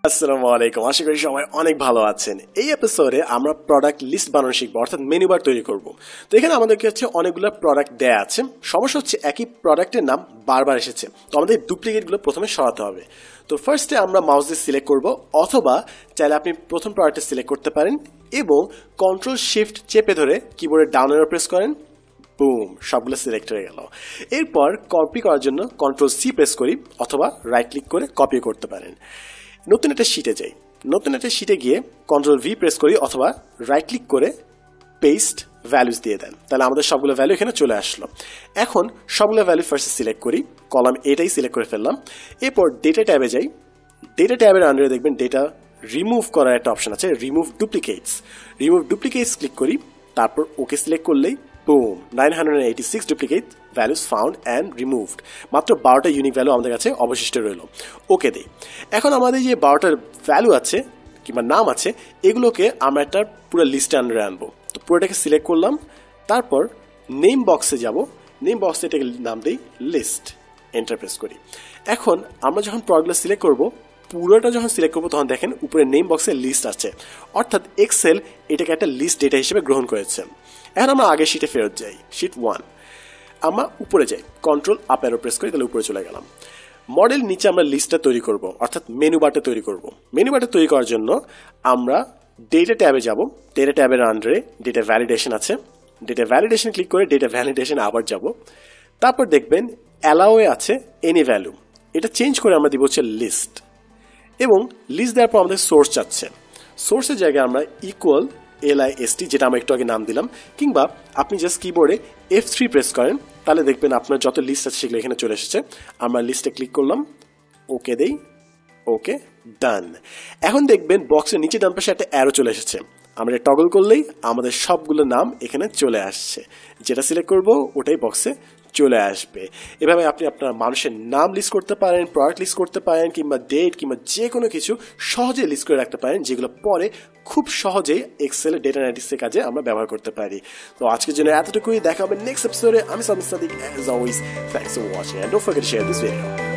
আসসালামু আলাইকুম, আশা করি সবাই অনেক ভালো আছেন। এই এপিসোডে আমরা প্রোডাক্ট লিস্ট বানানো শিখবো, অর্থাৎ মেনু বার তৈরি করব। তো এখানে আমাদেরকে হচ্ছে অনেকগুলো প্রোডাক্ট দেয়া আছে। সমস্যা হচ্ছে একই প্রোডাক্টের নাম বারবার এসেছে, তো আমাদের ডুপ্লিকেটগুলো প্রথমে সরাতে হবে। তো ফার্স্টে আমরা মাউস দিয়ে সিলেক্ট করব, অথবা চাইলে আপনি প্রথম প্রোডাক্টে সিলেক্ট করতে পারেন এবং কন্ট্রোল শিফট চেপে ধরে কিবোর্ডের ডাউন অ্যারো প্রেস করেন। বুম, সবগুলো সিলেক্ট হয়ে গেল। এরপর কপি করার জন্য কন্ট্রোল সি প্রেস করি, অথবা রাইট ক্লিক করে কপি করতে পারেন। নতুন একটা শিটে যাই, নতুন একটা শিটে গিয়ে কন্ট্রোল ভি প্রেস করি, অথবা রাইট ক্লিক করে পেস্ট ভ্যালুস দিয়ে দেন, তাহলে আমাদের সবগুলো ভ্যালু এখানে চলে আসলো। এখন সবগুলো ভ্যালু ফার্স্টে সিলেক্ট করি, কলাম এটাই সিলেক্ট করে ফেললাম। এরপর ডেটা ট্যাবে যাই, ডেটা ট্যাবের আন্ডারে দেখবেন ডেটা রিমুভ করার একটা অপশন আছে, রিমুভ ডুপ্লিকেটস ক্লিক করি, তারপর ওকে সিলেক্ট করলেই broom, 986 duplicate values found and removed. মাত্র 12টা ইউনিক ভ্যালু আমাদের কাছে অবশিষ্ট রইল। ওকে দিই। এখন আমাদের যে 12টার ভ্যালু আছে কিংবা নাম আছে, এগুলোকে আমরা একটা পুরো লিস্টে আন্ডারে আনবো। তো পুরোটাকে সিলেক্ট করলাম, তারপর নেম বক্সে যাব, নেম বক্সে এটাকে নাম দিই লিস্ট, এন্টার প্রেস করি। এখন আমরা যখন প্রোডাক্টগুলো সিলেক্ট করব, পুরোটা যখন সিলেক্ট করবো তখন দেখেন উপরে নেম বক্সে লিস্ট আছে, অর্থাৎ এক্সেল এটাকে একটা লিস্ট ডেটা হিসেবে গ্রহণ করেছে। এখন আমরা আগের শিটে ফেরত যাই, শিট 1। আমরা উপরে যাই, কন্ট্রোল আপ অ্যারো প্রেস করি, তাহলে উপরে চলে গেলাম। মডেল নিচে আমরা লিস্টটা তৈরি করব, অর্থাৎ মেনু বারটা তৈরি করব। মেনু বারটা তৈরি করার জন্য আমরা ডেটা ট্যাবে যাব, ডেটা ট্যাবের আন্ডারে ডেটা ভ্যালিডেশন আছে, ডেটা ভ্যালিডেশন ক্লিক করে ডেটা ভ্যালিডেশন আবার যাব। তারপর দেখবেন অ্যালাওয়ে আছে এনি ভ্যালু, এটা চেঞ্জ করে আমরা দিব হচ্ছে লিস্ট। এবং লিস্ট দেওয়ার পর আমাদের সোর্স চাচ্ছে, সোর্সের জায়গায় আমরা ইকুয়াল LIST, যেটা আমরা একটু আগে নাম দিলাম, কিংবা আপনি জাস্ট কিবোর্ডে F3 প্রেস করেন, তাহলে দেখবেন আপনার যত লিস্ট আছে সেগুলো এখানে চলে এসেছে। আমরা লিস্টে ক্লিক করলাম, ওকে দেই, ওকে, ডান। এখন দেখবেন বক্সের নিচে ডান পাশে একটা অ্যারো চলে এসেছে, আমরা টগল করলেই আমাদের সবগুলো নাম এখানে চলে আসছে। যেটা সিলেক্ট করব ওটাই বক্সে চলে আসবে। এভাবে আপনি আপনার মানুষের নাম লিস্ট করতে পারেন, প্রোডাক্ট লিস্ট করতে পারেন, কিংবা ডেট কিংবা যে কোনো কিছু সহজে লিস্ট করে রাখতে পারেন, যেগুলো পরে খুব সহজেই এক্সেল ডেটা অ্যানালিসিসের কাজে আমরা ব্যবহার করতে পারি। তো আজকের জন্য এতটুকুই, দেখা হবে নেক্সট এপিসোডে। আমি Sadman Sadiq, as always, thanks for watching and don't forget to share this video.